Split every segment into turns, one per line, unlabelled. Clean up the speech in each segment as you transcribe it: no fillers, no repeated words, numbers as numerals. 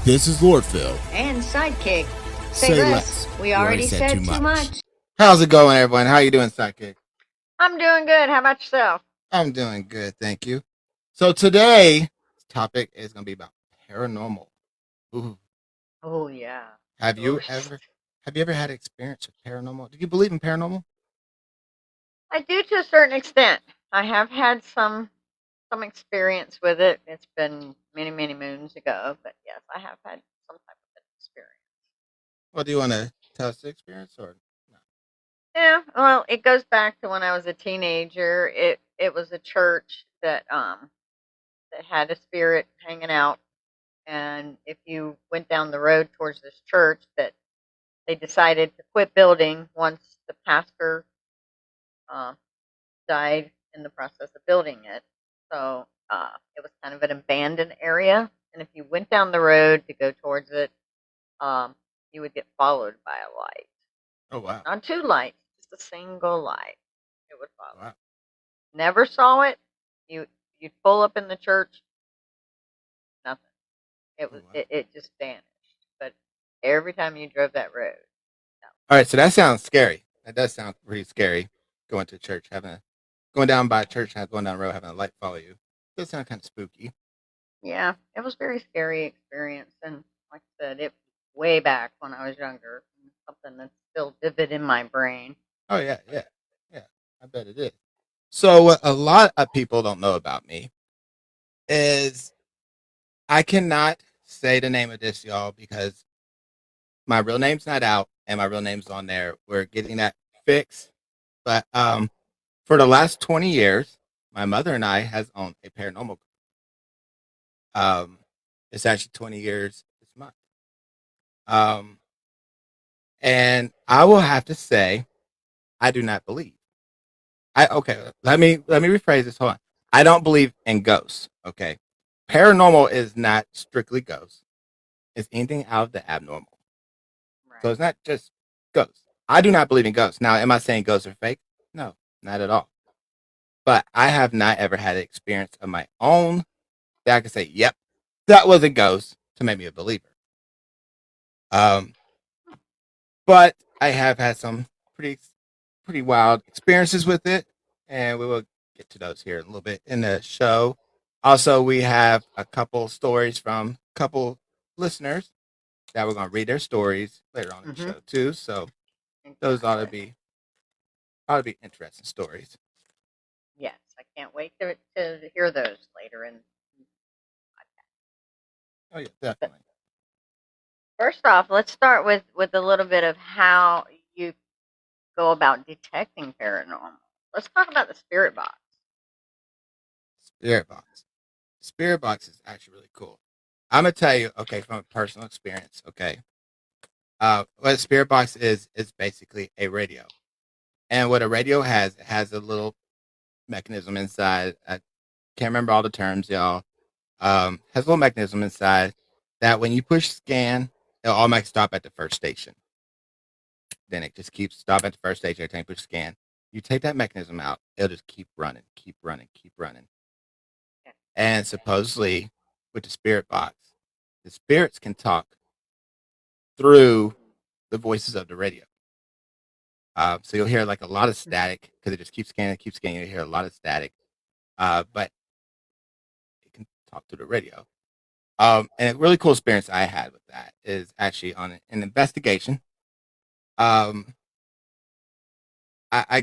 This is Lorefield.
And Sidekick.
Say
less.
less.
We already said too much.
How's it going, everyone? How you doing, Sidekick?
I'm doing good. How about yourself?
I'm doing good, thank you. So today's topic is going to be about paranormal. Ooh.
Oh, yeah.
Have you ever had experience with paranormal? Do you believe in paranormal?
I do to a certain extent. I have had some experience with it. It's been many, many moons ago, but yes, I have had some type of experience.
Well, do you want to tell us the experience or no?
Yeah, well, it goes back to when I was a teenager. It was a church that had a spirit hanging out, and if you went down the road towards this church, that they decided to quit building once the pastor uh, died in the process of building it. So it was kind of an abandoned area, and if you went down the road to go towards it, um, you would get followed by a light.
Oh, wow.
Not two lights, just a single light. It would follow.
Wow.
Never saw it. You'd pull up in the church, nothing. It was it just vanished. But every time you drove that road. No.
All right, so that sounds scary. That does sound pretty scary. Going to church, going down by a church, going down the road, having a light follow you. Does sound kind of spooky.
Yeah, it was a very scary experience, and like I said, it way back when I was younger. Something that's still vivid in my brain.
Oh yeah. I bet it is. So what a lot of people don't know about me is I cannot say the name of this, y'all, because my real name's not out and my real name's on there. We're getting that fixed. But for the last 20 years, my mother and I has owned a paranormal. It's actually 20 years this month. And I will have to say, I do not believe. Let me rephrase this. Hold on. I don't believe in ghosts. Okay. Paranormal is not strictly ghosts. It's anything out of the abnormal.
Right.
So it's not just ghosts. I do not believe in ghosts. Now, am I saying ghosts are fake? No, not at all. But I have not ever had an experience of my own that I can say, yep, that was a ghost to make me a believer. But I have had some pretty wild experiences with it, and we will get to those here in a little bit in the show. Also, we have a couple stories from a couple listeners that we're going to read their stories later on in the show too. So those ought to be interesting stories.
Yes, I can't wait to hear those later in the
podcast. Oh yeah, definitely.
First off, let's start with a little bit of how you go about detecting paranormal. Let's talk about the spirit box.
Spirit box. Spirit box is actually really cool. I'm gonna tell you, okay, from a personal experience, okay. What a spirit box is basically a radio, and what a radio has, it has a little mechanism inside. I can't remember all the terms, y'all. Has a little mechanism inside that when you push scan, it'll automatically stop at the first station. Then it just keeps stopping at the first station every time you push scan. You take that mechanism out, it'll just keep running. And supposedly, with the spirit box, the spirits can talk through the voices of the radio. So you'll hear like a lot of static because it just keeps scanning. You hear a lot of static, but it can talk through the radio. And a really cool experience I had with that is actually on an investigation. I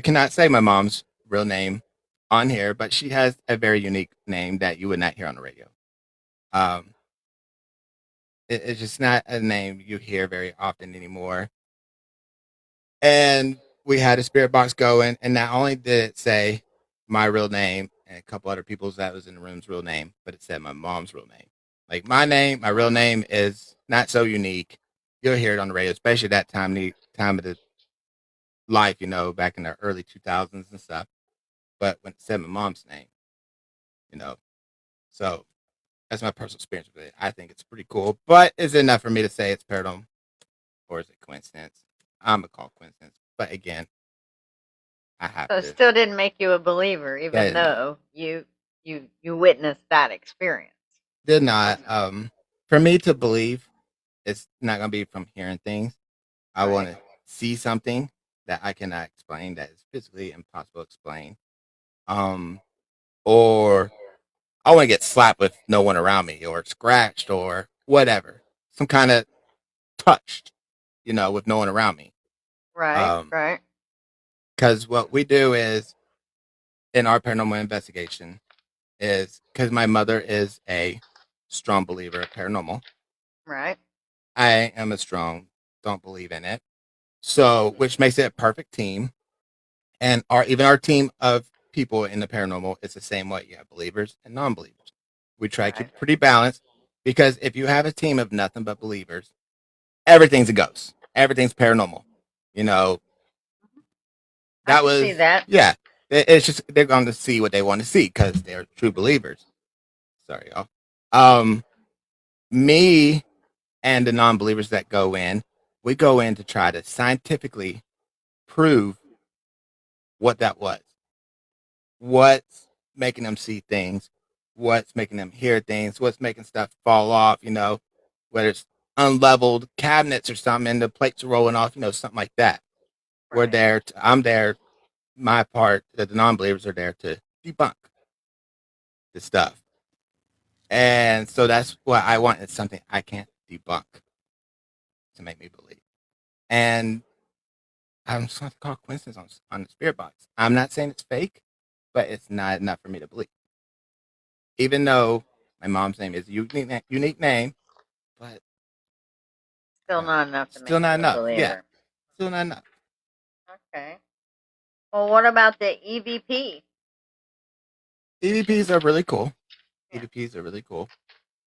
cannot say my mom's real name on here, but she has a very unique name that you would not hear on the radio. It's just not a name you hear very often anymore. And we had a spirit box going, and not only did it say my real name and a couple other people's that was in the room's real name, but it said my mom's real name. Like my real name is not so unique. You'll hear it on the radio, especially that time of the life, back in the early 2000s and stuff. But when it said my mom's name, so that's my personal experience with it. I think it's pretty cool. But is it enough for me to say it's paranormal, or is it coincidence? I'm gonna call coincidence. But again, I have to.
So it still didn't make you a believer, even though you witnessed that experience.
Did not. For me to believe, it's not gonna be from hearing things. I want
Right.
to see something that I cannot explain, that is physically impossible to explain. Um, or I want to get slapped with no one around me, or scratched, or whatever, some kind of touched, with no one around me.
Right. Right.
Because what we do is in our paranormal investigation is because my mother is a strong believer of paranormal.
Right.
I am a strong don't believe in it. So, which makes it a perfect team. And our team of people in the paranormal is the same way. You have believers and non-believers. We try to keep
Right.
it pretty balanced because if you have a team of nothing but believers, everything's a ghost. Everything's paranormal. You know,
I
that
can see
was
that.
yeah. It's just they're going to see what they want to see because they're true believers. Sorry, y'all. Um, Me and the non-believers that go in, we go in to try to scientifically prove what that was. What's making them see things? What's making them hear things? What's making stuff fall off? Whether it's unleveled cabinets or something, and the plates are rolling off. Something like that. We're
Right.
there. I'm there. My part, that the non-believers are there to debunk the stuff, and so that's what I want. It's something I can't debunk to make me believe. And I'm just going to call coincidence on the spirit box. I'm not saying it's fake, but it's not enough for me to believe. Even though my mom's name is a unique name, but
Still
uh,
not enough to
still
make
not
you a
enough. Yeah,
believer.
still not enough.
Okay. Well, what about the EVP?
EVPs are really cool.
Yeah.
EVPs are really cool.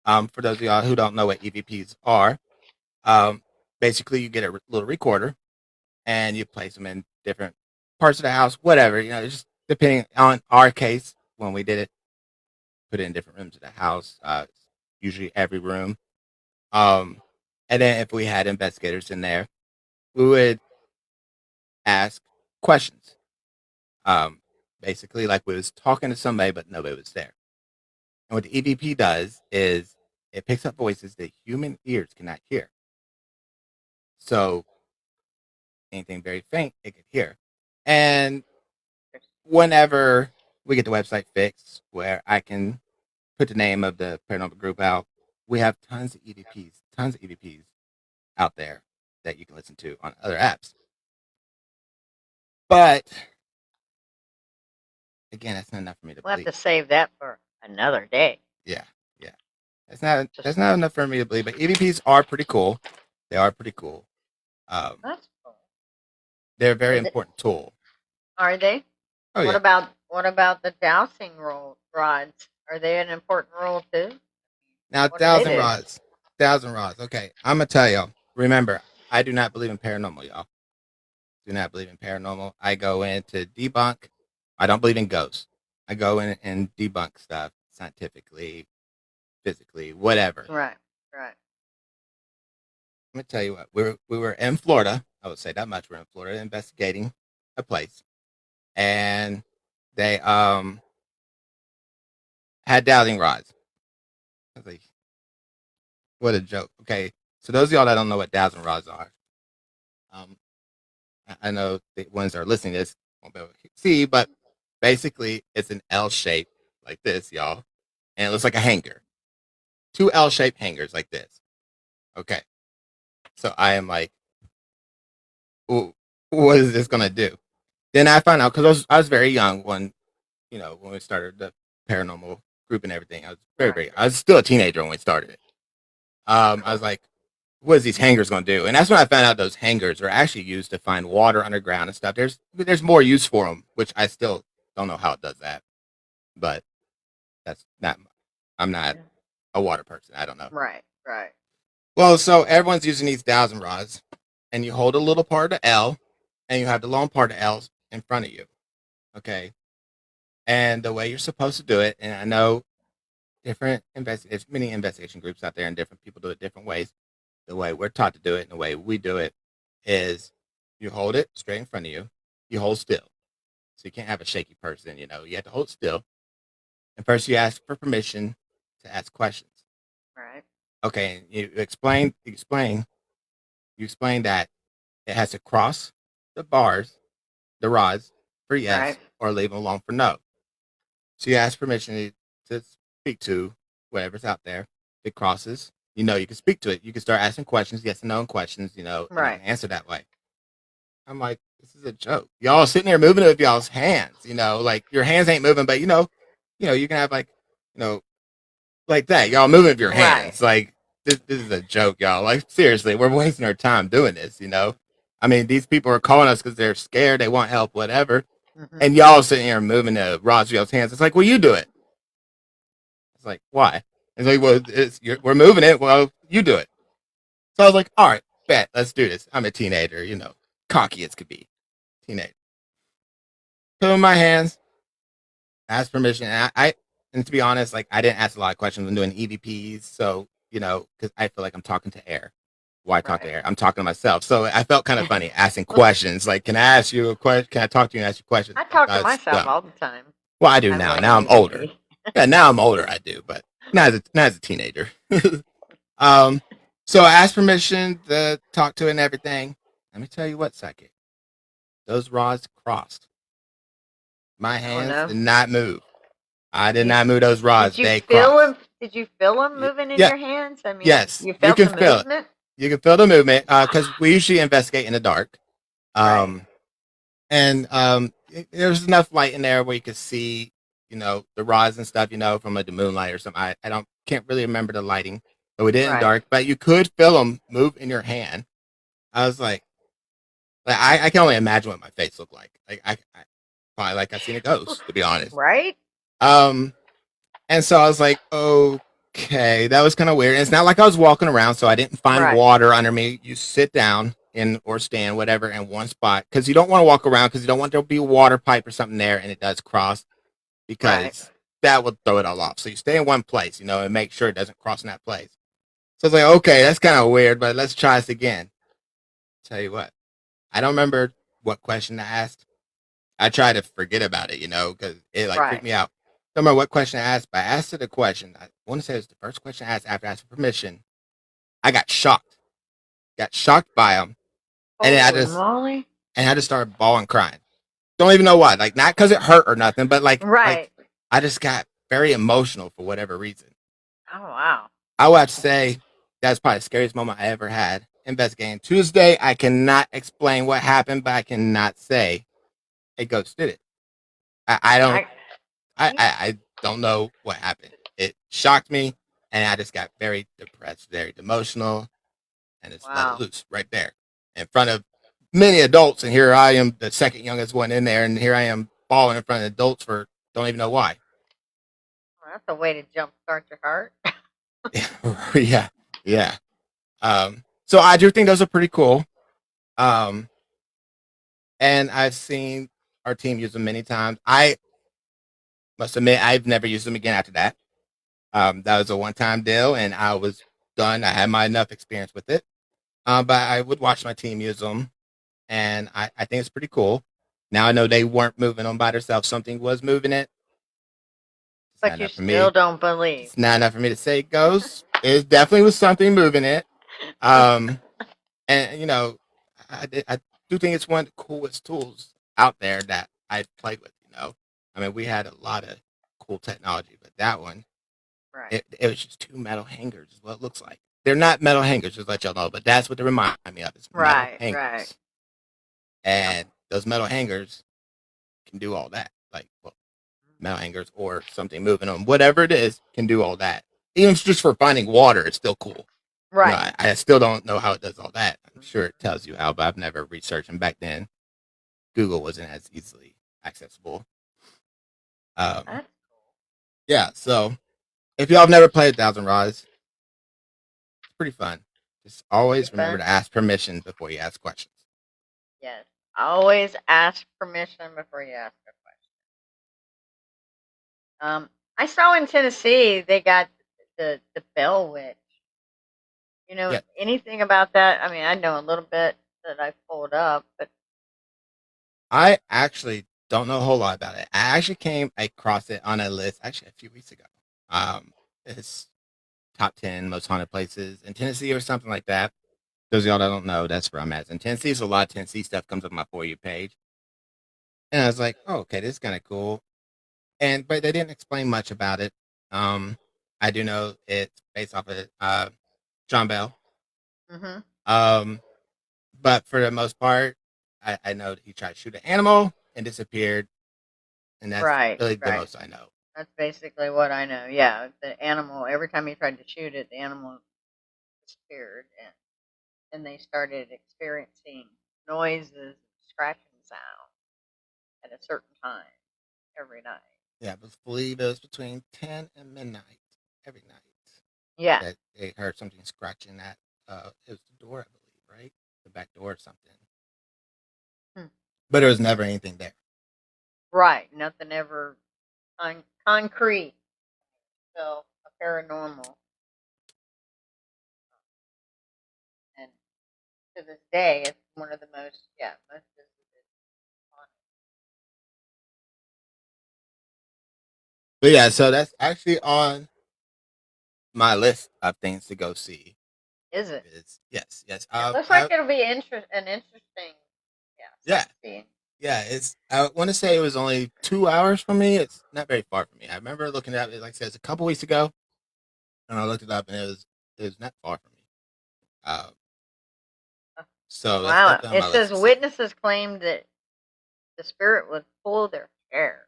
For those of y'all who don't know what EVPs are, um, basically you get a little recorder and you place them in different parts of the house, whatever. Just depending on our case when we did it, put it in different rooms of the house. Usually every room. Um, and then if we had investigators in there, we would ask questions. Um, Basically, like we was talking to somebody, but nobody was there. And what the EVP does is it picks up voices that human ears cannot hear. So anything very faint, it could hear. And whenever we get the website fixed, where I can put the name of the paranormal group out, we have tons of EVPs out there that you can listen to on other apps. But again, that's not enough for me to
We'll have
believe.
to save that for another day.
Yeah, yeah. That's
Just
not enough for me to believe. But EVPs are pretty cool. They are pretty cool. Um,
that's cool.
they're a very
Is it?
important tool.
Are they?
Oh
What
yeah.
about the dowsing rods? Are they an important role too?
Now
What do they
thousand
do?
rods, thousand rods. Okay, I'm gonna tell y'all. Remember, I do not believe in paranormal, y'all. Do not believe in paranormal. I go in to debunk. I don't believe in ghosts. I go in and debunk stuff scientifically, physically, whatever.
Right. Right.
Let me tell you what. We were in Florida. I would say that much. We're in Florida investigating a place, and they had dowsing rods. I was like, what a joke. Okay, so those of y'all that don't know what dowsing rods are, um, I know the ones that are listening to this won't be able to see, but basically it's an L shape like this, y'all, and it looks like a hanger. Two L-shaped hangers like this. Okay, so I am like, ooh, what is this gonna do? Then I found out because I was very young when we started the paranormal group and everything. I was very,
Right.
very. I was still a teenager when we started it. I was
Cool.
like, what is these hangers going to do? And that's when I found out those hangers are actually used to find water underground and stuff. There's more use for them, which I still don't know how it does that. But that's not. I'm not a water person. I don't know.
Right. Right.
Well, so everyone's using these dowsing rods, and you hold a little part of L, and you have the long part of L in front of you. Okay, and the way you're supposed to do it, and I know there's many investigation groups out there, and different people do it different ways. The way we're taught to do it and the way we do it is you hold it straight in front of you. You hold still. So you can't have a shaky person, you have to hold still. And first you ask for permission to ask questions.
Right.
Okay, you explain that it has to cross the bars, the rods for
Right.
yes, or leave them alone for no. So you ask permission to speak to whatever's out there. If it crosses, you can speak to it. You can start asking questions, yes and no questions, and it
Right.
can answer that way. I'm like, this is a joke. Y'all sitting there moving it with y'all's hands, like your hands ain't moving, but you can have like, you know, like that. Y'all moving with your
Right.
hands. Like this is a joke, y'all. Like seriously, we're wasting our time doing this. I mean, these people are calling us because they're scared, they want help, whatever,
Hmm.
and y'all sitting here moving the rods with y'all's hands. It's like, well, you do it. It's like, why? It's like, well, we're moving it. Well, you do it. So I was like, all right, bet, let's do this. I'm a teenager, cocky as could be, teenager. Put in my hands, ask permission. And to be honest, like I didn't ask a lot of questions when doing EVPs, so because I feel like I'm talking to air. Why talk to
Right.
air? I'm talking to myself. So I felt kind of funny asking questions. Like, can I ask you a question? Can I talk to you and ask you questions?
I
I
talk to
thought it's
myself
dumb.
all the time.
Well, I do
I'm
now.
like
Now
an
I'm older.
EVP.
Yeah, now I'm older. I do, but not as a teenager. um, so I asked permission to talk to it and everything. Let me tell you what, Sidekick. Those rods crossed. My
Oh
hands
no.
did not move. I did
You
not move those
did
rods.
you
They
feel
crossed.
them? Did you feel them moving in
Yeah.
your hands? I mean,
Yes.
you
You
felt
can
the
feel it.
movement.
You can feel the movement because we usually investigate in the dark.
Right.
Um, and there's enough light in there where you could see, the rods and stuff, from like the moonlight or something. I don't can't really remember the lighting, but we did it in
Right.
dark. But you could feel them move in your hand. I was like I can only imagine what my face looked like. Like I probably like I seen a ghost, to be honest.
Right.
Um, and so I was like, okay, that was kind of weird. And it's not like I was walking around, so I didn't find
Right.
water under me. You sit down in or stand, whatever, in one spot because you don't want to walk around because you don't want there to be a water pipe or something there, and it does cross
Right.
because that would throw it all off. So you stay in one place, and make sure it doesn't cross in that place. So I was like, okay, that's kind of weird, but let's try this again. Tell you what, I don't remember what question I asked. I try to forget about it, because it like freaked
Right.
me out. Don't remember what question I asked, but I asked it a question. I want to say it was the first question I asked after I asked for permission. I got shocked. Got shocked by him, and then
Holy moly.
I just started bawling, crying. Don't even know why. Like not because it hurt or nothing, but like
Right.
I just got very emotional for whatever reason.
Oh wow.
I would have to say that's probably the scariest moment I ever had investigating. Tuesday, I cannot explain what happened, but I cannot say a ghost did it. I don't
I.
I don't know what happened. It shocked me, and I just got very depressed, very emotional, and just let it
Wow.
loose right there in front of many adults. And here I am, the second youngest one in there, and here I am bawling in front of adults for don't even know why.
Well, that's a way to jumpstart your heart.
Yeah, yeah. So I do think those are pretty cool. Um, and I've seen our team use them many times. I must admit I've never used them again after that. That was a one-time deal, and I was done. I had my enough experience with it. But I would watch my team use them, and I think it's pretty cool. Now I know they weren't moving them by themselves. Something was moving it. It's not
But you
enough for
still
me.
don't believe.
It's not enough for me to say it goes. It definitely was something moving it. Um, and I do think it's one of the coolest tools out there that I've played with. I mean, we had a lot of cool technology, but that one,
Right.
it was just two metal hangers, is what it looks like. They're not metal hangers, just to let y'all know, but that's what they remind me of. Is metal
Right. Right.
hangers,
Yep.
and those metal hangers can do all that. Like, well, metal hangers or something moving them, whatever it is, can do all that. Even if it's just for finding water, it's still cool.
Right.
I still don't know how it does all that. I'm sure
Mhm.
it tells you how, but I've never researched. And back then, Google wasn't as easily accessible. Um,
That's
yeah. So if y'all have never played Thousand Rods, it's pretty fun. Just
pretty
always remember
fun.
to ask permission before you ask questions.
Yes. Always ask permission before you ask a question. I saw in Tennessee they got the Bell Witch. You know
Yeah,
anything about that? I mean, I know a little bit that I pulled up, but
I actually don't know a whole lot about it. I actually came across it on a list actually a few weeks ago. It's top 10 most haunted places in Tennessee or something like that. Those of y'all that don't know, that's where I'm at in Tennessee. So a lot of Tennessee stuff comes up on my For You page. And I was like, oh, okay, this is kind of cool. But they didn't explain much about it. Um, I do know it's based off of John Bell.
Mm-hmm.
Um, but for the most part, I know that he tried to shoot an animal and disappeared, and that's
Right,
really the
right.
most I know.
That's basically what I know. Yeah, the animal. Every time he tried to shoot it, the animal disappeared, and they started experiencing noises, scratching sound at a certain time every night.
Yeah, I believe it was between 10 and midnight every night
Yeah.
that they heard something scratching at it was the door, I believe, right? The back door or something.
Hmm.
But there was never anything there.
Right. Nothing ever concrete. So a paranormal, and to this day, it's one of the most visited haunted.
But yeah, so that's actually on my list of things to go see.
Is it?
Is yes, yes.
It looks like it'll be an interesting,
Yeah,
sightseeing.
yeah. It's I want to say it was only 2 hours from me. It's not very far from me. I remember looking at it, like I said, it's a couple weeks ago, and I looked it up, and it was not far from me. Uh, so that's
Wow.
definitely on
It
my list
says
to see.
witnesses claimed that the spirit would pull their hair.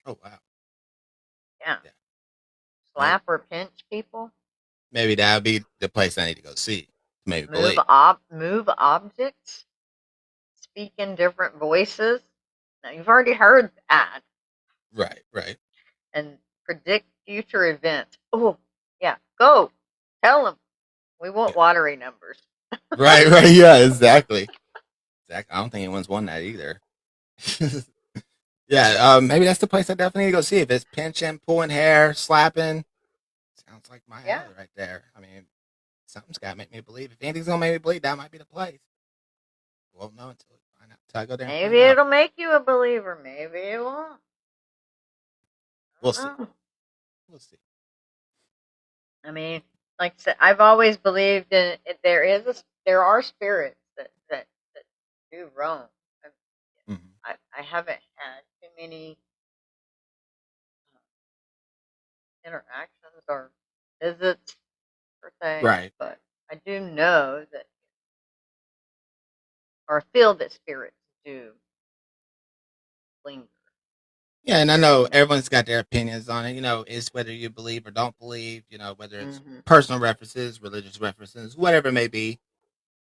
Oh wow,
Yeah.
yeah. Maybe,
Slap or pinch people.
maybe that would be the place I need to go see. Maybe
Move
believe.
move objects. Speak in different voices. Now you've already heard that.
Right, right.
And predict future events. Oh, yeah. Go. Tell them. We
Yeah.
want lottery numbers.
Right, right. Yeah, exactly. Exactly. I don't think anyone's won that either. Yeah, maybe that's the place I definitely need to go see. If it's pinching, pulling hair, slapping, sounds like my
Yeah.
alley right there. I mean, something's got to make me believe. If anything's gonna make me believe, that might be the place. Won't know until we find out. Until I go there and
Maybe
find out.
it'll make you a believer. Maybe it won't. I
We'll
don't
see.
know.
We'll see.
I mean, like I said, I've always believed in it. There are spirits that do roam.
Hmm.
I haven't had too many interactions or visits per se,
Right.
but I do know that or feel that spirits do linger.
Yeah, and I
Very
know
much.
everyone's got their opinions on it. It's whether you believe or don't believe. Whether it's
Hmm.
personal references, religious references, whatever it may be.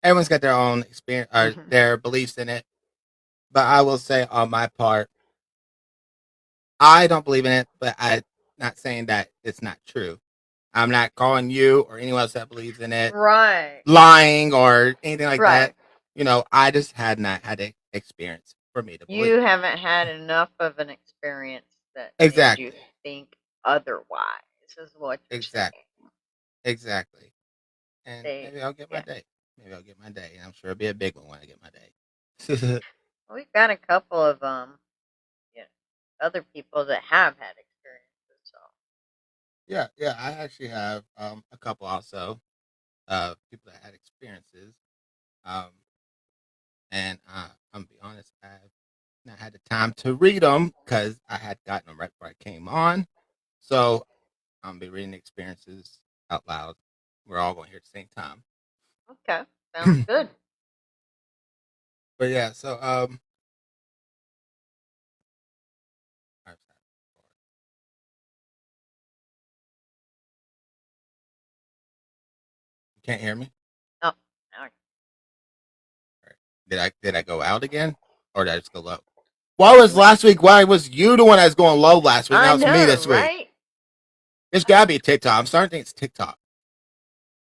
Everyone's got their own experience or
Hmm.
their beliefs in it. But I will say, on my part, I don't believe in it, but I'm not saying that it's not true. I'm not calling you or anyone else that believes in it
Right.
lying or anything like that.
Right.
I just had not had an experience for me to believe.
You haven't had enough of an experience that made you
Exactly.
think otherwise, is what you're
Exactly.
saying.
Exactly. And
They,
maybe I'll get my
yeah.
day. Maybe I'll get my day. And I'm sure it'll be a big one when I get my day.
We've got a couple of you know, other people that have had experiences. So
Yeah, yeah. I actually have a couple also people that had experiences. Um, and I'm gonna be honest, I've not had the time to read them because I had gotten them right before I came on. So I'm gonna be reading the experiences out loud. We're all going to hear at the same time.
okay, sounds good.
But yeah, so you can't hear me.
Oh, now
All right. Did I go out again, or did I just go low? Why was last week? Why was you the one that was going low last week?
I
Now it's me
know,
this week.
right?
There's gotta be a TikTok. I'm starting to think it's TikTok.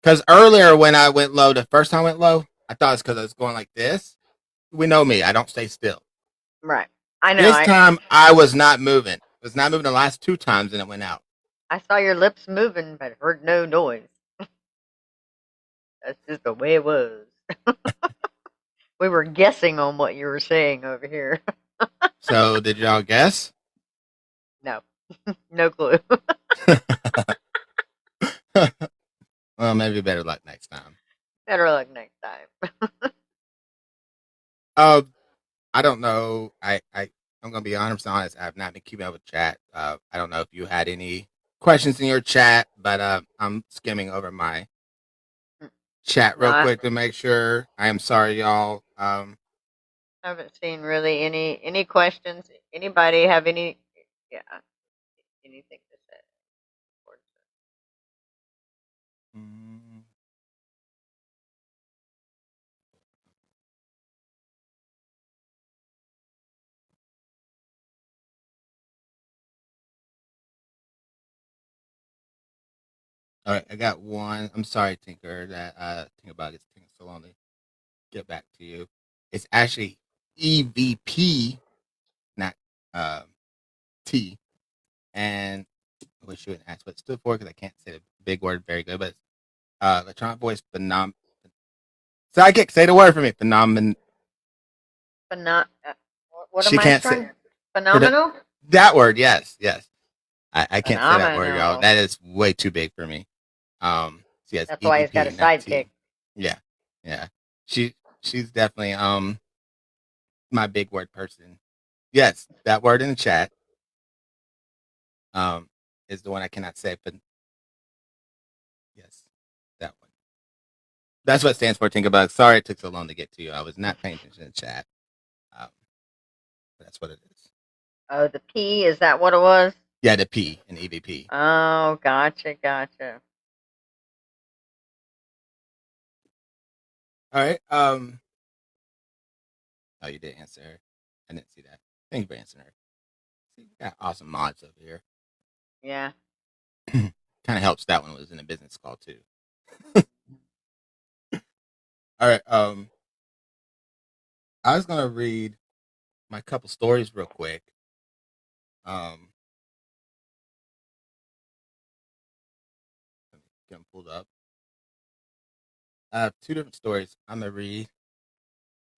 Because earlier when I went low, the first time I went low, I thought it's because I was going like this. We know me. I don't stay still.
Right. I know.
This time I was not moving. I was not moving the last two times, and it went out.
I saw your lips moving, but heard no noise. That's just the way it was. We were guessing on what you were saying over here.
So did y'all guess?
No, no clue.
Well, maybe better luck next time.
Better luck next time.
Uh, I don't know. I'm gonna be 100% honest. I've not been keeping up with chat. I don't know if you had any questions in your chat, but I'm skimming over my chat real
No,
quick to make sure. I am sorry, y'all.
I haven't seen really any questions. Anybody have any? Yeah, anything to say?
mm, all right, I got one. I'm sorry, Tinker. That Tinkerbug is taking so long to get back to you. It's actually EVP, not uh, T. And I wish you wouldn't ask what it stood for because I can't say the big word very good. But it's, electronic voice phenom. Sidekick, say the word for me. Phenomenon.
What
She
am I
can't say
trying?
for the
Phenomenal.
that word. Yes, yes. I can't say that word, y'all.
Phenomenal.
That is way too big for me. So yes,
That's why he's got a
EVP, not
sidekick.
T. Yeah, yeah. She she's definitely my big word person. Yes, that word in the chat um is the one I cannot say, but yes, that one. That's what it stands for, Tinkerbug. Sorry it took so long to get to you. I was not paying attention to the chat. Um, but that's what it is.
Oh, the P, is that what it was?
Yeah, the P in EVP.
Oh, gotcha.
All right. Oh, you did answer her. I didn't see that. Thank you for answering her. See, we got awesome mods over here.
Yeah.
Kind of helps that one was in a business call too. All right. I was gonna read my couple stories real quick. Um, get them pulled up. I have two different stories. I'm gonna read.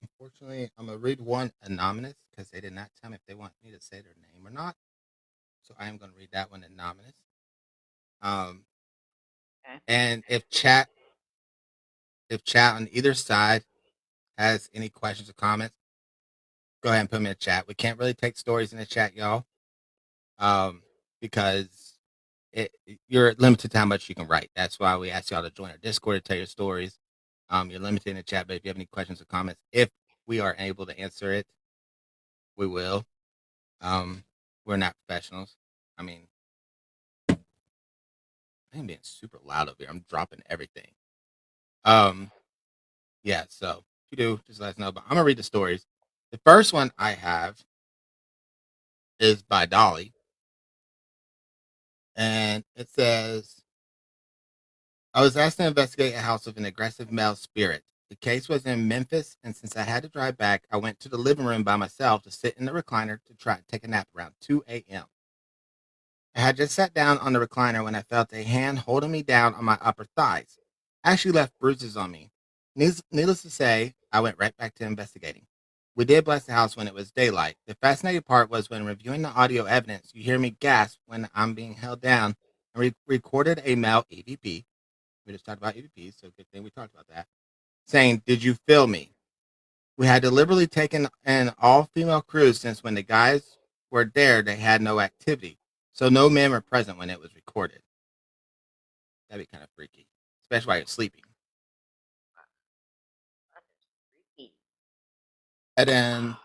Unfortunately, I'm gonna read one anonymous because they did not tell me if they want me to say their name or not. So I am gonna read that one anonymous. Um,
Okay.
and if chat on either side has any questions or comments, go ahead and put them in the chat. We can't really take stories in the chat, y'all, because you're limited to how much you can write. That's why we ask y'all to join our Discord to tell your stories. You're limited in the chat, but if you have any questions or comments, if we are able to answer it, we will. Um, we're not professionals. I mean, I'm being super loud over here. I'm dropping everything. Um, yeah. So if you do, just let us know. But I'm gonna read the stories. The first one I have is by Dolly, and it says, I was asked to investigate a house with an aggressive male spirit. The case was in Memphis, and since I had to drive back, I went to the living room by myself to sit in the recliner to try to take a nap around 2 a.m. I had just sat down on the recliner when I felt a hand holding me down on my upper thighs. I actually left bruises on me. Needless to say, I went right back to investigating. We did bless the house when it was daylight. The fascinating part was when reviewing the audio evidence, you hear me gasp when I'm being held down and recorded a male EVP. We just talked about EVPs, so good thing we talked about that. Saying, "Did you feel me?" We had deliberately taken an all-female crew since when the guys were there, they had no activity, so no men were present when it was recorded. That'd be kind of freaky, especially while you're sleeping. And then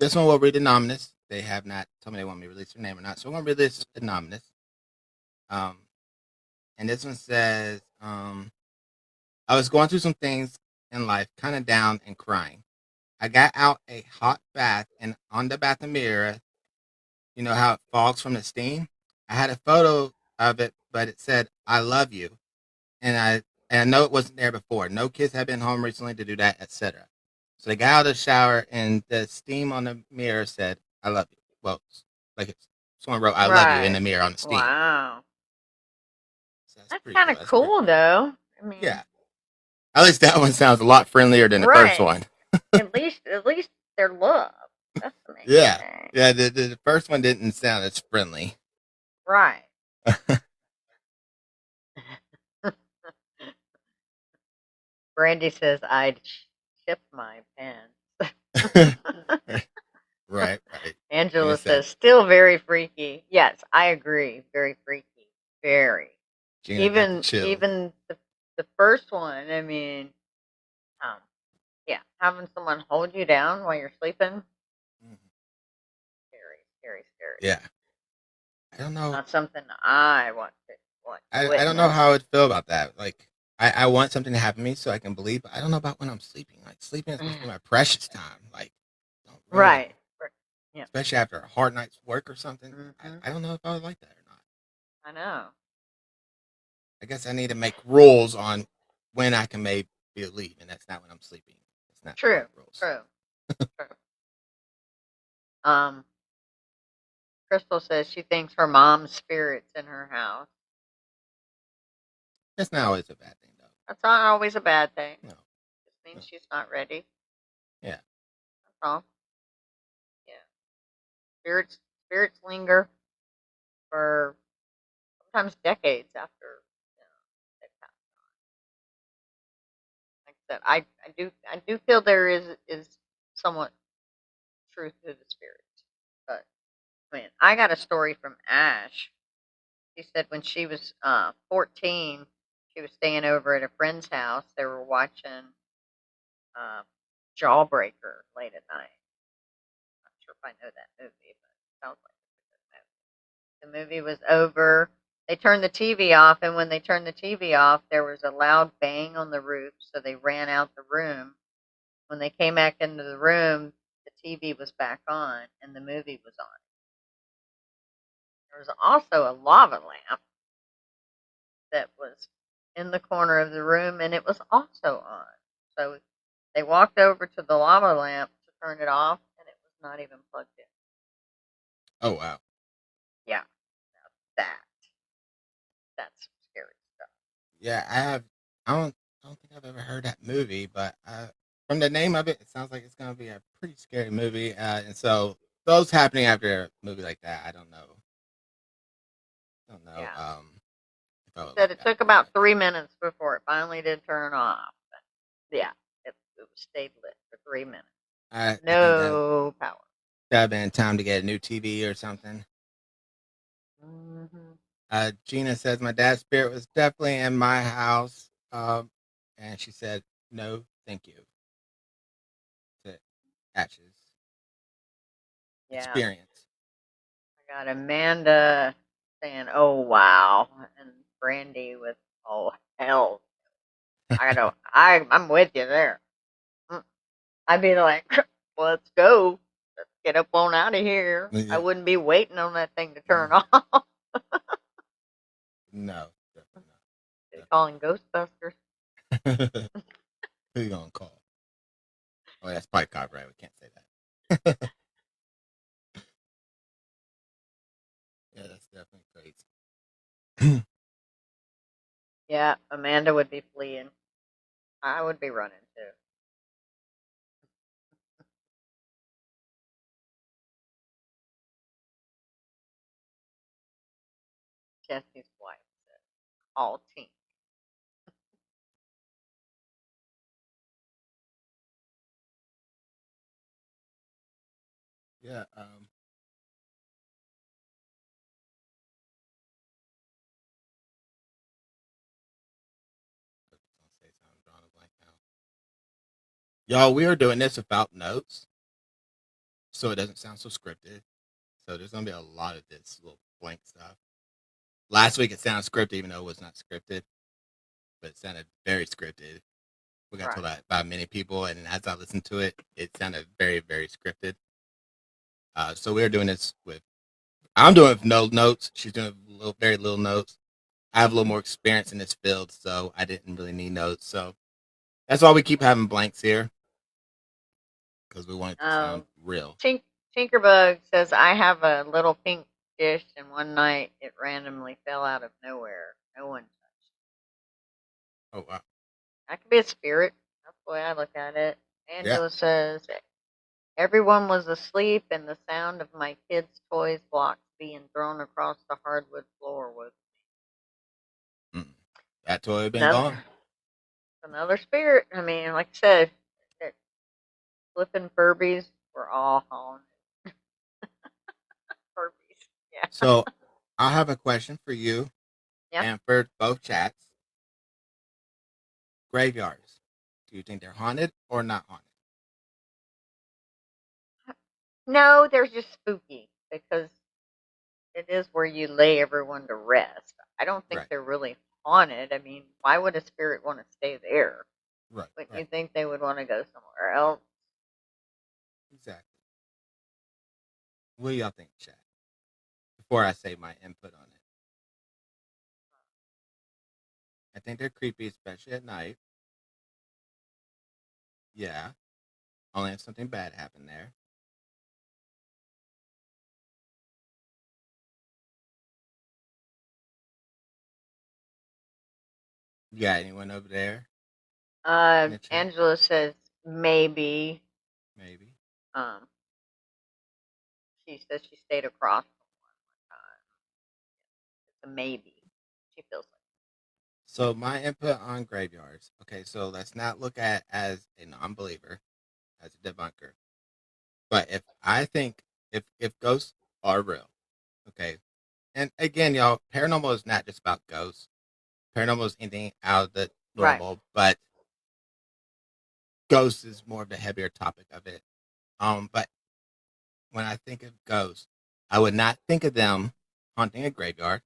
this one will read anonymous. They have not told me they want me to release their name or not, so I'm gonna read this anonymous. Um, and this one says, I was going through some things in life, kind of down and crying. I got out a hot bath, and on the bathroom mirror, you know how it fogs from the steam? I had a photo of it, but it said, I love you. And I know it wasn't there before. No kids had been home recently to do that, etc. So they got out of the shower, and the steam on the mirror said, I love you. Well, like someone wrote, I love you in the
Right.
mirror on the steam.
Wow.
So that's
That's
pretty
kind
cool.
of
That's pretty
cool,
cool.
though. I
Yeah.
mean,
At least that one sounds a lot friendlier than the first
right.
one.
At least they're love. That's the main
Yeah.
thing.
Yeah. The first one didn't sound as friendly.
Right. Brandy says I'd ship my pants.
Right, right. Gina
Angela
said,
says still very freaky. Yes, I agree. Very freaky. Very.
Gina got the chills.
Even the first one. I mean, um, yeah, having someone hold you down while you're sleeping.
Mhm.
Scary, scary, scary.
Yeah. I don't know.
Not something I want to
I don't know
witness.
how I would feel about that. Like, I want something to happen to me so I can believe, but I don't know about when I'm sleeping. Like, sleeping is supposed to be my precious time. Like, don't ruin it.
Right. Yeah.
Especially after a hard night's work or something.
Hmm.
I don't know if I would like that or not.
I know.
I guess I need to make rules on when I can maybe leave, and that's not when I'm sleeping. It's not part
True.
of the rules.
True. True. Um, Crystal says she thinks her mom's spirit's in her house.
That's not always a bad thing, though.
That's not always a bad thing.
No,
Just means
no.
she's not ready.
Yeah.
That's all. Yeah. Spirits linger for sometimes decades after they pass. Like I said, I do feel there is somewhat truth to the spirits. But man, I got a story from Ash. She said when she was 14, she was staying over at a friend's house. They were watching uh, Jawbreaker late at night. Not sure if I know that movie, but it sounds like it's a good movie. The movie was over. They turned the TV off, and when they turned the TV off, there was a loud bang on the roof, so they ran out the room. When they came back into the room, the TV was back on, and the movie was on. There was also a lava lamp that was in the corner of the room, and it was also on. So they walked over to the lava lamp to turn it off, and it was not even plugged in.
Oh wow.
Yeah, that that's some scary stuff.
Yeah, I have. I don't think I've ever heard that movie, but from the name of it, it sounds like it's gonna be a pretty scary movie. And so those happening after a movie like that, I don't know. Don't know.
Yeah,
If I
she
would
said
like
it
that
took
very
about
much.
3 minutes before it finally did turn off. But yeah, it stayed lit for 3 minutes.
I think that
No power.
that'd been time to get a new TV or something.
Hmm.
Gina says my dad's spirit was definitely in my house, and she said no, thank you to Ashes
Yeah,
experience.
I got Amanda saying, "Oh wow," and Brandy with, "Oh hell." I'm with you there. Mm, I'd be like, "Let's go. Let's get up on out of here." I
Yeah,
wouldn't be waiting on that thing to turn
mm,
off.
no, definitely
They
not.
calling Ghostbusters.
Definitely not. Who you gonna call? Oh, that's probably copyright. We can't say that. Yeah, that's definitely crazy.
Yeah, Amanda would be fleeing. I would be running too. Jesse's wife said, "All team."
Yeah. I'll say something. I'm drawing a blank now. Y'all, we are doing this without notes, so it doesn't sound so scripted. So there's gonna be a lot of this little blank stuff. Last week it sounded scripted, even though it was not scripted, but it sounded very scripted. We got
Right.
told that by many people, and as I listened to it, it sounded very, very scripted. So we're doing this with. I'm doing it with no notes. She's doing very little notes. I have a little more experience in this field, so I didn't really need notes. So that's why we keep having blanks here because we want it to sound
Um,
real.
Tink, Tinkerbug says, "I have a little pink dish, and one night it randomly fell out of nowhere. No one touched it."
Oh wow,
That could be a spirit. That's the way I look at it.
yeah.
Angela says, "Everyone was asleep, and the sound of my kids' toys blocks being thrown across the hardwood floor was
Mm. That toy had been
another."
gone.
Another spirit. I mean, like I said, that flipping Furbies were all haunted. Furbies. Yeah.
So I have a question for you
Yep.
and for both chats. Graveyards. Do you think they're haunted or not haunted?
No, they're just spooky because it is where you lay everyone to rest. I don't think
Right.
they're really haunted. I mean, why would a spirit want to stay there?
Right.
Wouldn't you
Right.
think they would want to go somewhere else?
Exactly. What do y'all think, chat? Before I say my input on it. I think they're creepy, especially at night. Yeah. Only if something bad happened there. You got anyone over there in the chat?
Angela says maybe.
Maybe.
Um, she says she stayed across from one time. It's a maybe. She feels like.
So my input on graveyards. Okay, so let's not look at as a non-believer, as a debunker. But if I think if ghosts are real, okay, and again, y'all, paranormal is not just about ghosts. Paranormal is anything out of the
Right.
normal, but ghosts is more of the heavier topic of it. But when I think of ghosts, I would not think of them haunting a graveyard,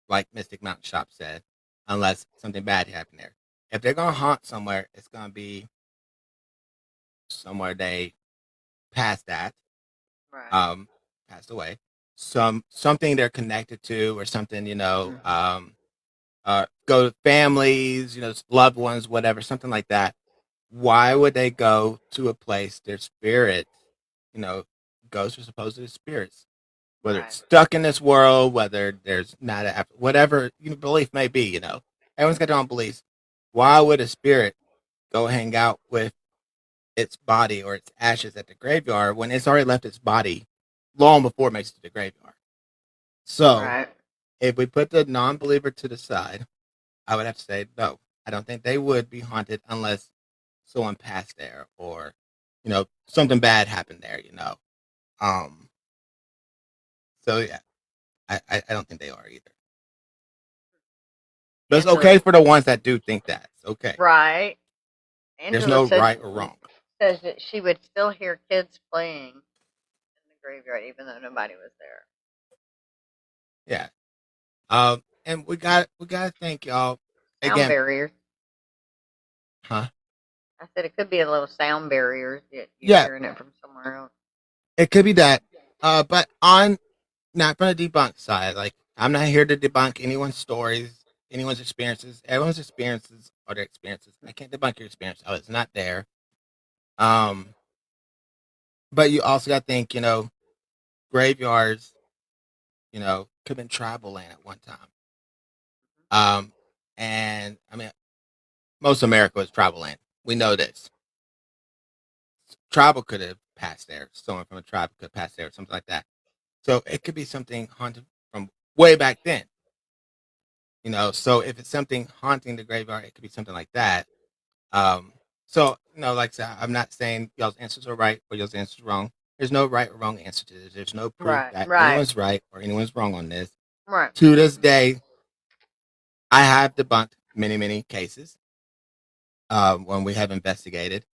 like Mystic Mountain Shop said, unless something bad happened there. If they're gonna haunt somewhere, it's gonna be somewhere they passed that,
Right.
um, passed away. Something they're connected to, or something
Hmm.
go to families, loved ones, whatever, something like that. Why would they go to a place their spirit, you know, ghosts are supposedly spirits, whether
Right.
it's stuck in this world, whether there's not a whatever belief may be, everyone's got their own beliefs. Why would a spirit go hang out with its body or its ashes at the graveyard when it's already left its body long before it makes it to the graveyard? So
Right.
if we put the non-believer to the side, I would have to say no. I don't think they would be haunted unless someone passed there or something bad happened there. Um. So yeah, I don't think they are either. But it's
Angela.
okay for the ones that do think that. It's okay.
Right.
There's
Angela
no
says
right or wrong.
that she would still hear kids playing in the graveyard even though nobody was there.
Yeah. And we got to thank y'all
Sound
again.
barriers.
Huh?
I said it could be a little sound barriers, yet you
Yeah,
hearing it from somewhere else.
it could be that. But on not from the debunk side, like I'm not here to debunk anyone's stories, anyone's experiences. Everyone's experiences are their experiences. I can't debunk your experience. I was not there. Um, but you also got to think, graveyards, could have been tribal land at one time. Um, and I mean, most America was tribal land. We know this. Tribal could have passed there. Someone from a tribe could have passed there, or something like that. So it could be something haunted from way back then. So if it's something haunting the graveyard, it could be something like that. Um, so like I said, I'm not saying y'all's answers are right or y'all's answers are wrong. There's no right or wrong answer to this. There's no proof
Right,
that
right,
anyone's right or anyone's wrong on this.
right.
To this day, I have debunked many, many cases when we have investigated,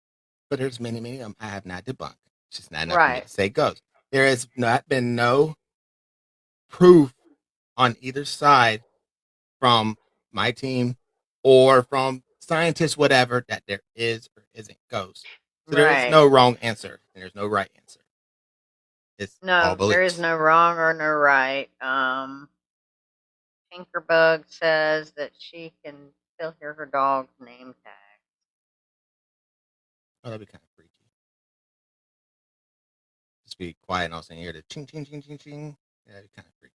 but there's many, many of them I have not debunked. It's just not enough for me
Right,
to say goes. There has not been no proof on either side from my team or from scientists, whatever, that there is or isn't ghosts. So there is
right.
no wrong answer and there's no right answer. It's all
No, there is
beliefs.
no wrong or no right. Tinkerbug says that she can still hear her dog's name tag.
Oh, that'd be kind of freaky. Just be quiet and all of a sudden you hear the ching, ching, ching, ching, ching. Yeah, that'd be kind of freaky.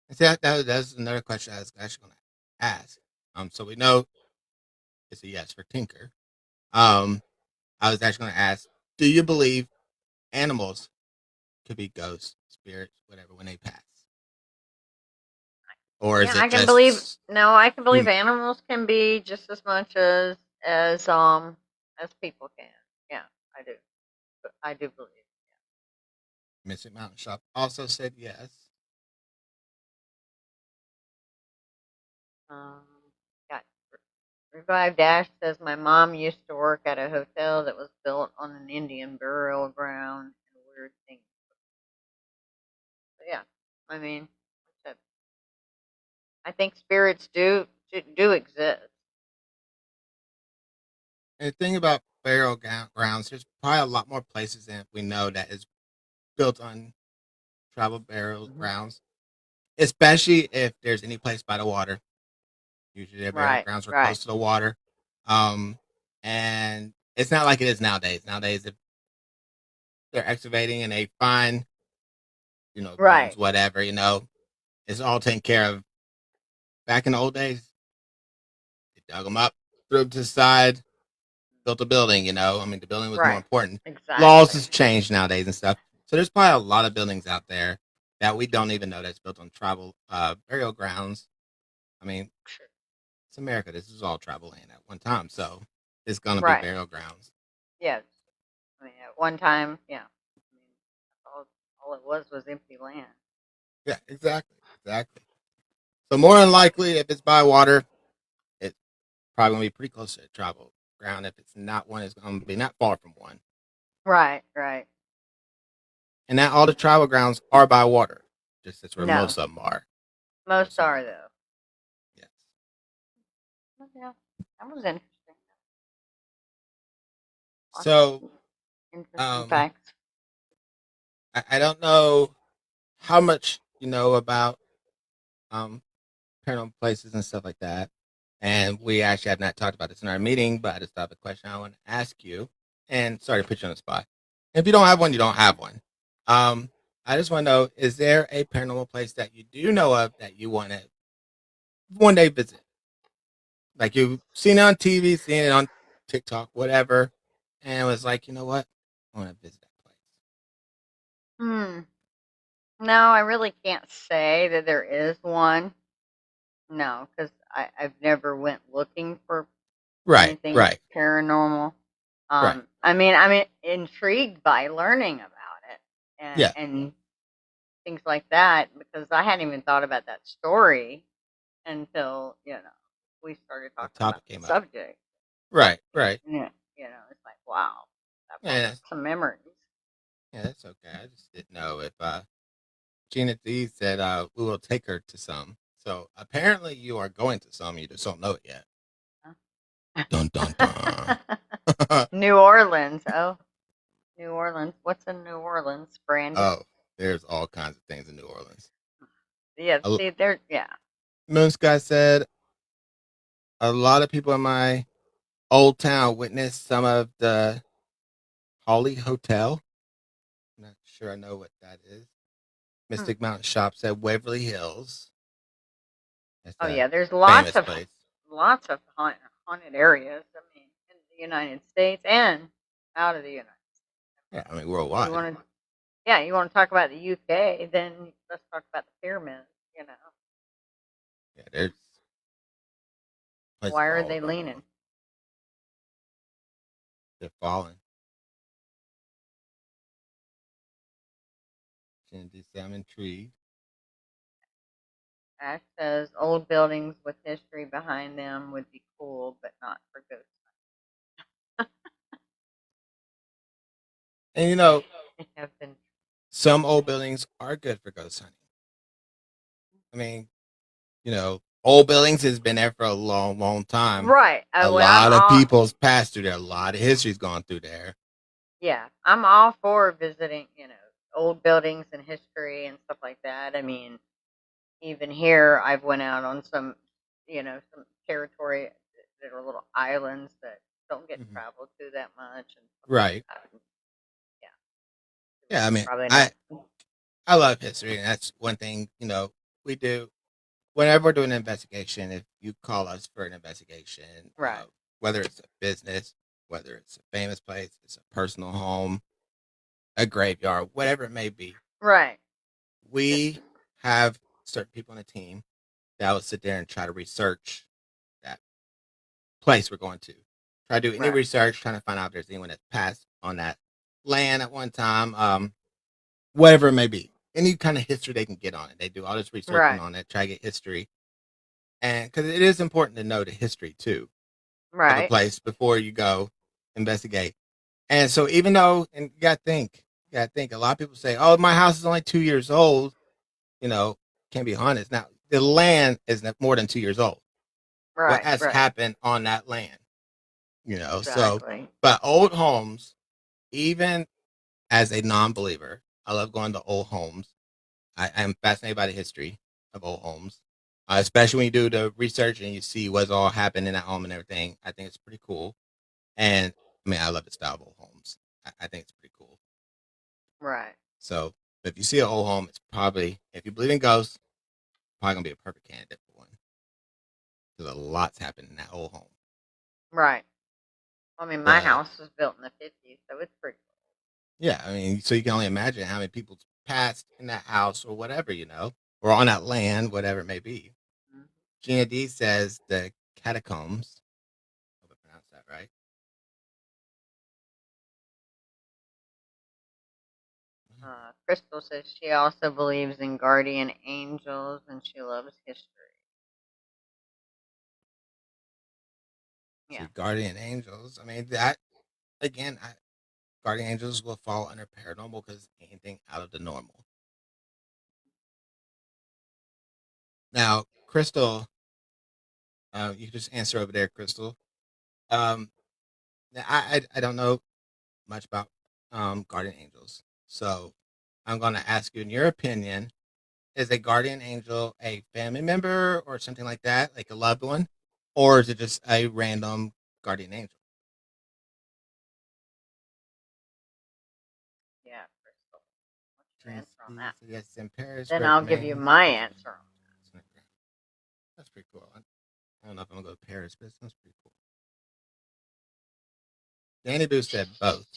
And see, that's another question I was actually going to ask. So we know it's a yes for Tinker. Um, I was actually going to ask, do you believe animals could be ghosts, spirits, whatever, when they pass? or is
Yeah,
it
I can believe.
just
No, I can believe
hum-
animals can be just as much as as people can. Yeah, I do. I do believe.
Mystic Mountain Shop also said yes.
Got Revived Ash says my mom used to work at a hotel that was built on an Indian burial ground and weird things. But yeah, I mean, like I said, I think spirits do exist.
And the thing about burial grounds, there's probably a lot more places than we know that is built on tribal burial
Hmm.
grounds, especially if there's any place by the water. Usually their burial
Right,
grounds are
right,
close to the water. Um, and it's not like it is nowadays. Nowadays, if they're excavating and they find, bones,
right,
whatever, it's all taken care of. Back in the old days, they dug them up, threw them to the side, built a building, I mean, the building was more
right.
important. Laws
Exactly.
has changed nowadays and stuff. So there's probably a lot of buildings out there that we don't even know that's built on tribal burial grounds. I mean, it's America. This is all tribal land at one time. So it's going to be
Right.
burial grounds.
Yes. I mean, at one time, yeah. I mean, all it was empty land.
Yeah, exactly. Exactly. So more than likely, if it's by water, it's probably going to be pretty close to a tribal ground. If it's not one, it's going to be not far from one.
Right, right.
And not all the tribal grounds are by water. Just that's where
No,
most of them are.
most
Most of them
are
are.
though.
Yes.
But yeah, that was interesting. Lots
So
of interesting
um,
facts.
I don't know how much you know about um, paranormal places and stuff like that. And we actually have not talked about this in our meeting, but I just thought of a question I want to ask you. And sorry to put you on the spot. If you don't have one, you don't have one. Um, I just want to know: is there a paranormal place that you do know of that you want to one day visit? Like you've seen it on TV, seen it on TikTok, whatever, and it was like, you know what? I want to visit that place.
Hmm. No, I really can't say that there is one. No, because I've never went looking for
Right,
anything
right,
paranormal.
right.
I'm intrigued by learning about it
Yeah,
and things like that because I hadn't even thought about that story until we started
the
talking about
topic
the
came up.
subject.
Right, right.
Yeah, it's like wow, that brought
Yeah,
back some memories.
yeah, that's okay. I just didn't know if Gina D said we will take her to some. So apparently you are going to some. You just don't know it yet. Dun dun dun.
New Orleans. Oh, New Orleans. What's in New Orleans, Brandon?
Oh, there's all kinds of things in New Orleans.
Yeah,
A,
see, there. Yeah.
Moon Sky said a lot of people in my old town witnessed some of the Holly Hotel. I'm not sure I know what that is.
Hmm.
Mystic Mountain Shops at Waverly Hills. That's
Oh
a
yeah, there's
famous place.
lots of haunted areas. I mean, in the United States and out of the United
Yeah, I mean
States. You
worldwide.
want to, yeah, you want to talk about the UK? Then let's talk about the pyramids. You know,
Yeah, there's
why
places
are
all
they
over the world.
leaning?
They're falling. Cindy said, I'm intrigued.
Ash says old buildings with history behind them would be cool, but not for ghosts.
And
They have been
some old buildings are good for ghost hunting. I mean, old buildings has been there for a long, long time.
right.
A
When I'm
lot of
all
people's passed through there. A lot of history's gone through there.
Yeah, I'm all for visiting, old buildings and history and stuff like that. I mean, even here, I've went out on some territory that are little islands that don't get
Hmm.
traveled to that much and stuff like
Right.
that. Yeah,
Yeah. I mean,
probably
I
not.
I love history, and that's one thing we do whenever we're doing an investigation. If you call us for an investigation,
Right,
whether it's a business, whether it's a famous place, it's a personal home, a graveyard, whatever it may be,
right. Just
we have certain people on the team that will sit there and try to research that place we're going to. Try to do any
Right.
research, trying to find out if there's anyone that's passed on that land at one time, whatever it may be. Any kind of history they can get on it. They do all this researching
Right.
on it, try to get history. And because it is important to know the history too of a
Right.
place before you go investigate. And so even though, and you gotta think, a lot of people say, oh, my house is only 2 years old, you know, can't be honest. Now, the land is more than 2 years old. What
Right.
has
Right.
happened on that land, so,
Exactly.
but old homes, even as a non believer, I love going to old homes. I am fascinated by the history of old homes, especially when you do the research and you see what's all happened in that home and everything. I think it's pretty cool. And I mean, I love the style of old homes. I think it's pretty cool.
Right.
So if you see an old home, it's probably, if you believe in ghosts, probably gonna be a perfect candidate for one. Because a lot's happened in that old home.
Right. I mean, my
The
house was built in the 50s, so it's pretty.
Yeah, I mean, so you can only imagine how many people passed in that house or whatever, or on that land, whatever it may be.
Mhm.
Gina D says the catacombs. I hope I pronounced that right.
Crystal says she also believes in guardian angels and she loves history. Yeah.
See, guardian angels. I mean, that again, guardian angels will fall under paranormal because anything out of the normal. Now, Crystal, you can just answer over there, Crystal. Um, I don't know much about guardian angels, so I'm going to ask you, in your opinion, is a guardian angel a family member or something like that, like a loved one, or is it just a random guardian angel?
Yeah, Crystal. What's your
Gina
answer on
C
that?
said yes, in Paris.
Then I'll give you
Recommends.
my answer.
That's pretty cool. I don't know if I'm gonna go to Paris, but it sounds pretty cool. Danny Boo said both.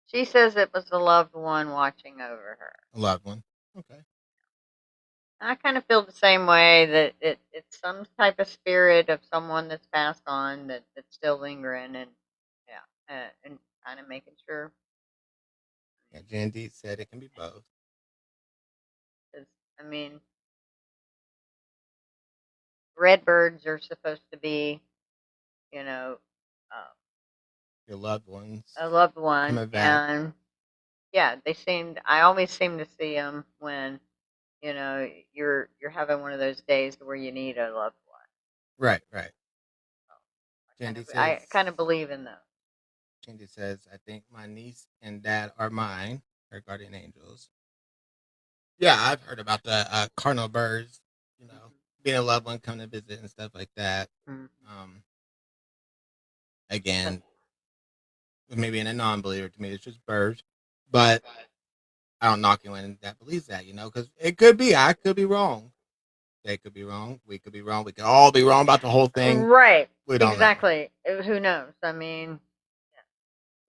She says it was the loved one watching over her.
A loved one. Okay.
I kind of feel the same way that it's some type of spirit of someone that's passed on that's still lingering and yeah, and kind of making sure.
Yeah, Jan D said it can be both.
'Cause, I mean, red birds are supposed to be, you know, uh,
Your loved ones
a loved one,
coming back.
and yeah, they seemed. I always seem to see them when you're having one of those days where you need a loved one.
Right, right.
I kind of believe in those.
Jandy says, I think my niece and dad are mine, her guardian angels. Yeah, I've heard about the cardinal birds, being a loved one coming to visit and stuff like that.
Mm-hmm.
Um, Again, maybe in a non-believer, to me, it's just birds, but I don't knock anyone that believes that, because it could be. I could be wrong. They could be wrong. We could be wrong. We could all be wrong about the whole thing.
Right.
We don't know.
Exactly. Who knows? I mean,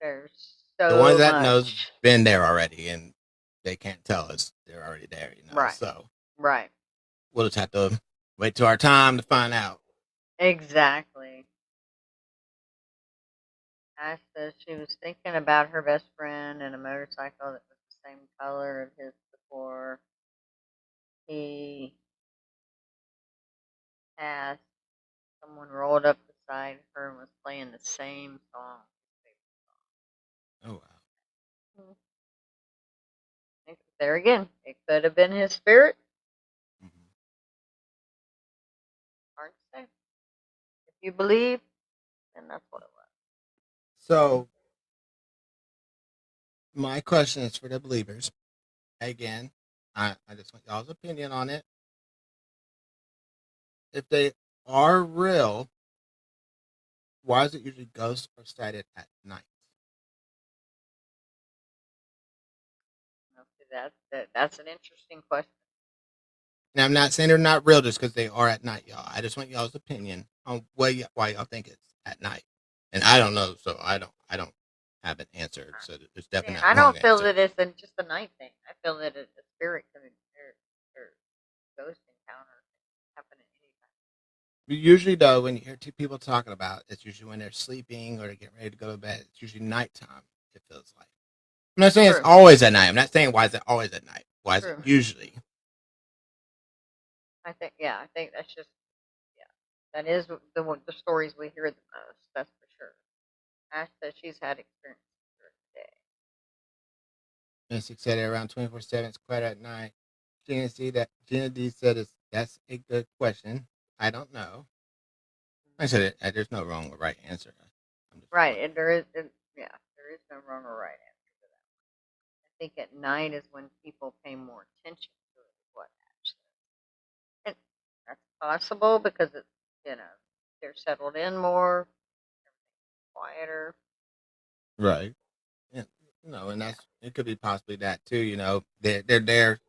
there's
The ones
so
that knows
much.
been there already, and they can't tell us they're already there.
Right.
So
Right.
we'll just have to wait till our time to find out.
Exactly. Ash says she was thinking about her best friend and a motorcycle that was the same color of his before he passed. Someone rolled up beside her and was playing the same song.
Oh wow.
Hmm. There again, it could have been his spirit.
Mm-hmm.
Hard to say. If you believe, then that's what it was.
So my question is for the believers. Again, I just want y'all's opinion on it. If they are real, why is it usually ghosts are sighted at night?
Okay, that's an interesting question.
Now, I'm not saying they're not real just because they are at night, y'all. I just want y'all's opinion on why y'all think it's at night. And I don't know, so I don't have an answer. So there's
See,
definitely not
I
wrong
don't feel
answer.
that it's just a night thing. I feel that it's a spirit can or ghost encounter can happen at any
Usually, though, when you hear two people talking about it, it's usually when they're sleeping or they're getting ready to go to bed. It's usually nighttime, it feels like. I'm not saying it's
True.
always at night. I'm not saying why is it always at night. Why is it
True.
usually?
I think, yeah, I think that's just, yeah, that is the stories we hear the most. That's for sure. Ash says she's had experience during the day.
Mystic said it around 24/7. It's quiet at night. Gina D said that's a good question. I don't know. I said there's no wrong or right answer. I'm just
Right,
wondering.
and there is, yeah, there is no wrong or right answer to that. I think at night is when people pay more attention to it, is what Ash says. And that's possible because it's, you know, they're settled in more, everything's quieter.
Right. Yeah. And
Yeah.
that's it could be possibly that too. They're there.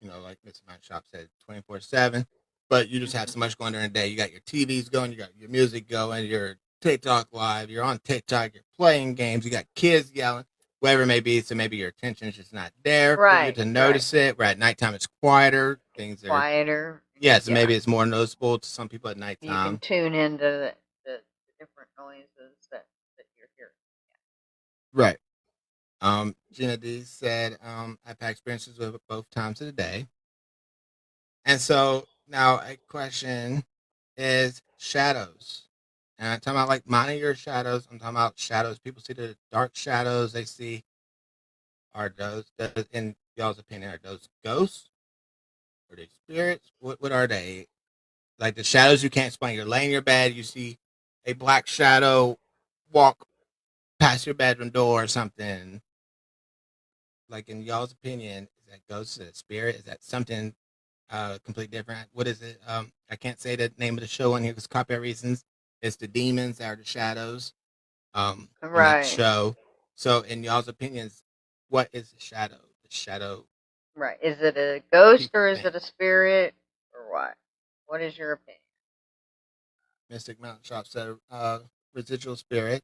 Like Mr. Mount Shop said, 24/7. But you just have so
Hmm.
much going during the day. You got your TVs going, you got your music going, your TikTok live, you're on TikTok, you're playing games, you got kids yelling, whatever it may be. So maybe your attention is just not there for you
Right,
to
right.
notice it. Where at nighttime it's quieter. Things are
Quieter.
yeah. So
Yeah.
maybe it's more noticeable to some people at
You can
nighttime.
tune into the different noises that you're hearing.
Right. Gina D said, I've had experiences with it both times of the day. And so now a question is shadows. And I'm talking about like mining your shadows. I'm talking about shadows. People see the dark shadows they see. Are those in y'all's opinion, are those ghosts? Are they spirits? What are they? Like the shadows you can't explain. You're laying in your bed, you see a black shadow walk past your bedroom door or something. Like in y'all's opinion, is that ghost? Is that spirit? Is that something completely different? What is it? I can't say the name of the show on here because copyright reasons. It's the demons that are the shadows on that
Right,
show. So, in y'all's opinions, what is the shadow? The shadow
right. Is it a ghost
people
or is
think.
it a spirit or what? What is your opinion?
Mystic Mountain Shop said residual spirit.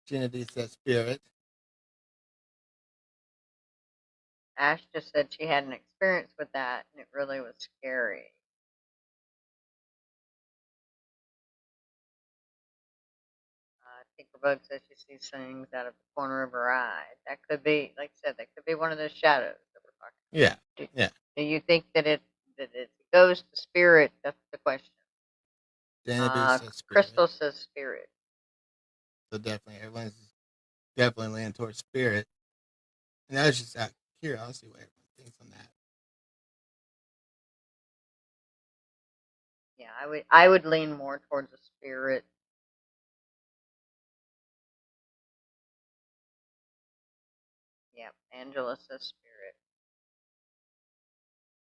Gina D said spirit.
Ash just said she had an experience with that and it really was scary. Tinkerbug says she sees things out of the corner of her eye. That could be, like I said, that could be one of those shadows that we're talking
Yeah,
about.
yeah.
Do you think that it's a ghost, a spirit? That's the question.
Dana B said spirit.
Crystal says spirit.
So definitely, everyone's definitely leaning towards spirit. And that's just out of curiosity what everyone thinks on that.
Yeah, I would lean more towards a spirit. Yep, Angela says spirit.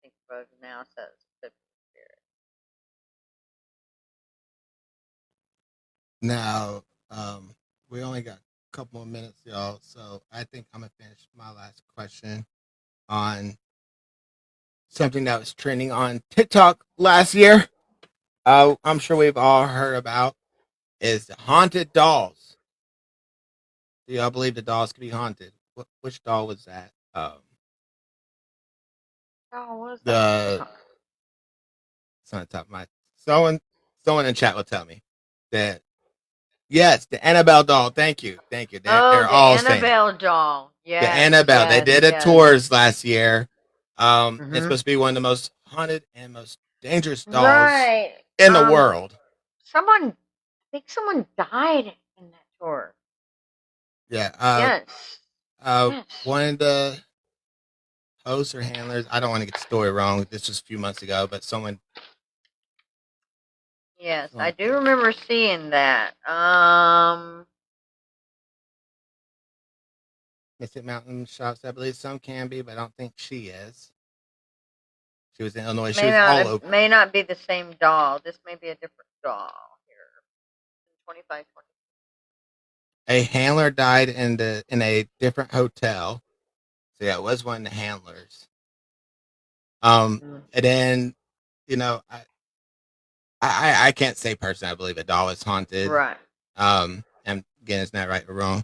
Tinkerbug now says could be spirit.
Now, we only got a couple more minutes, y'all. So I think I'm gonna finish my last question on something that was trending on TikTok last year. I'm sure we've all heard about is the haunted dolls. Do y'all believe the dolls could be haunted? Which doll was that?
Oh, what was that?
The it's on the top of my someone someone in chat will tell me that yes, the Annabelle doll. Thank you.
Oh,
They're
the
all saying it.
Annabelle doll.
The
Yes,
Annabelle. They
yes,
did a
yes.
tours last year. It's
Hmm.
supposed to be one of the most haunted and most dangerous dolls
Right.
in the world.
Someone, I think someone died in that tour.
Yeah.
Yes. Yes.
One of the hosts or handlers. I don't want to get the story wrong. This was a few months ago, but
Yes, I
someone
do
posted.
remember seeing that.
Mystic Mountain Shops. I believe some can be, but I don't think she is. She was in Illinois. She
May
was
not
all
it
over.
may not be the same doll. This may be a different doll here. 25, 20.
A handler died in a different hotel. So yeah, it was one of the handlers.
Mm.
And then you know, I can't say personally I believe a doll is haunted.
Right.
And again, it's not right or wrong,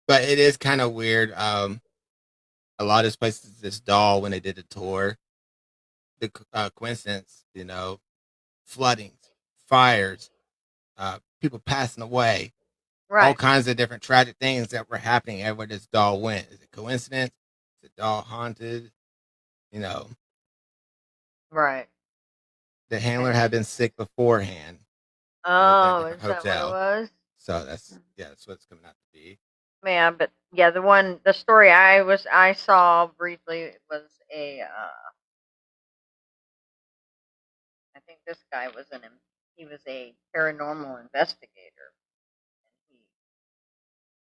but it is kind of weird. a lot of these places, this doll when they did the tour, the coincidence, floodings, fires, people passing away, all
Right.
kinds of different tragic things that were happening everywhere this doll went. Is it coincidence? Is it doll haunted? You know,
Right.
the handler
Eh,
had been sick beforehand and was at a
Oh,
different
is that what it
hotel.
was?
So that's what it's coming out to be.
Yeah, but yeah, the story I saw briefly was I think this guy was he was a paranormal investigator, and he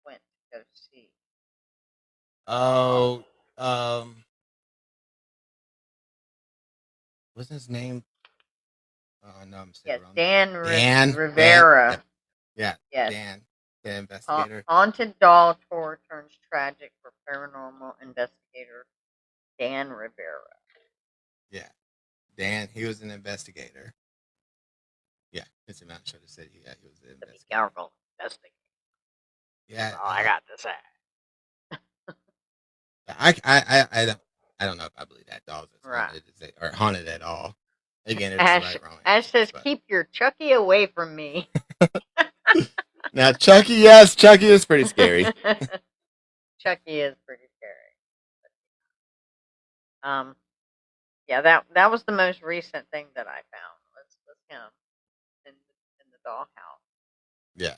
went to go see.
Oh, what's his name? Oh no, I'm saying
Yeah,
it wrong.
Dan
Dan,
Rivera.
yep, yeah,
Yes,
Dan, the investigator.
haunted doll tour turns tragic for paranormal investigator Dan Rivera.
Yeah, Dan. He was an investigator. Yeah, Mr. Mountain should have said he was an
To be
investigator.
careful, investigator. That's
Yeah,
all I got to say.
I don't know if I believe that dog is
Right.
haunted or haunted at all. Again, there's the
Ash
right wrong
Ash
answers,
says,
but
"Keep your Chucky away from me."
now Chucky, yes, Chucky is pretty scary.
Chucky is pretty scary. Um, yeah, that was the most recent thing that I found was him in the dollhouse.
Yeah,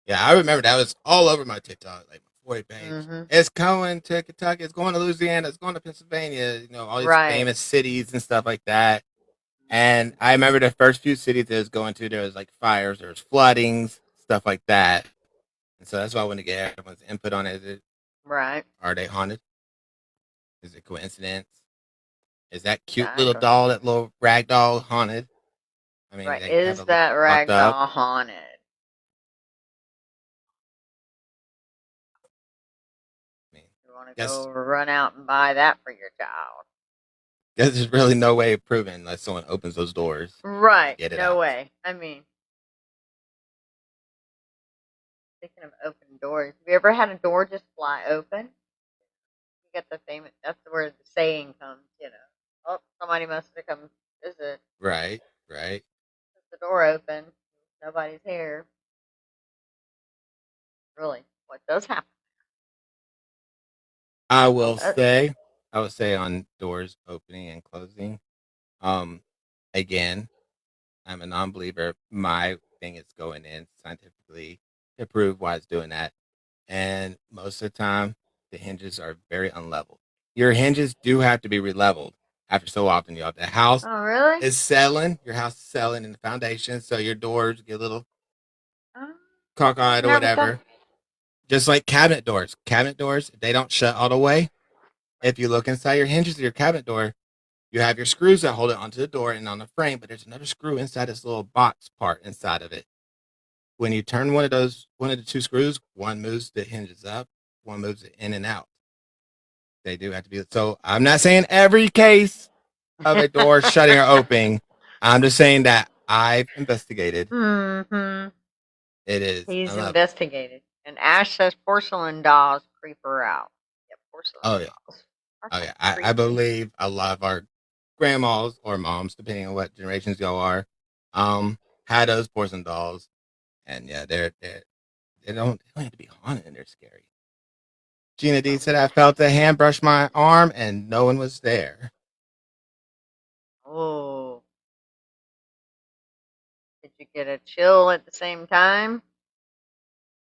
yeah, I remember that was all over my TikTok, like my 40 page.
Hmm.
It's going to Kentucky. It's going to Louisiana. It's going to Pennsylvania. All these
Right.
famous cities and stuff like that. And I remember the first few cities that I was going to, there was like fires, there was floodings, stuff like that. And so that's why I want to get everyone's input on it.
Right.
Are they haunted? Is it coincidence? Is that cute little
Exactly.
doll, that little rag doll, haunted? I mean,
Right.
they have
Is
it
that
locked
rag
up.
doll haunted?
I mean,
You want to
guess
go run out and buy that for your child?
there's really no way of proving unless someone opens those doors and
Right.
get it
No
out.
way. I mean, speaking of open doors, have you ever had a door just fly open? You get the famous. That's where the saying comes. Oh, somebody must have come visit.
Right, right.
The door open. Nobody's here. Really, what does happen?
I will
Uh,
say, I would say on doors opening and closing. Um, again, I'm a non-believer. My thing is going in scientifically to prove why it's doing that. And most of the time, the hinges are very unleveled. Your hinges do have to be releveled after so often. The house
oh, really?
is settling. Your house is settling in the foundation, so your doors get a little
Oh,
cockeyed or
never thought.
whatever. Just like cabinet doors. Cabinet doors, they don't shut all the way. If you look inside your hinges of your cabinet door, you have your screws that hold it onto the door and on the frame, but there's another screw inside this little box part inside of it. When you turn one of the two screws, one moves the hinges up, one moves it in and out. They do have to be. So I'm not saying every case of a door shutting or opening. I'm just saying that I've investigated.
Hmm.
It is
He's
unlevel.
investigated. And Ash says porcelain dolls creep her out. Yeah, porcelain
Oh yeah,
dolls are
oh
kind
yeah.
of
I
creepy.
believe a lot of our grandmas or moms, depending on what generations y'all are, had those porcelain dolls, and yeah, they don't have to be haunted and they're scary. Gina D said I felt a hand brush my arm and no one was there.
Oh, did you get a chill at the same time?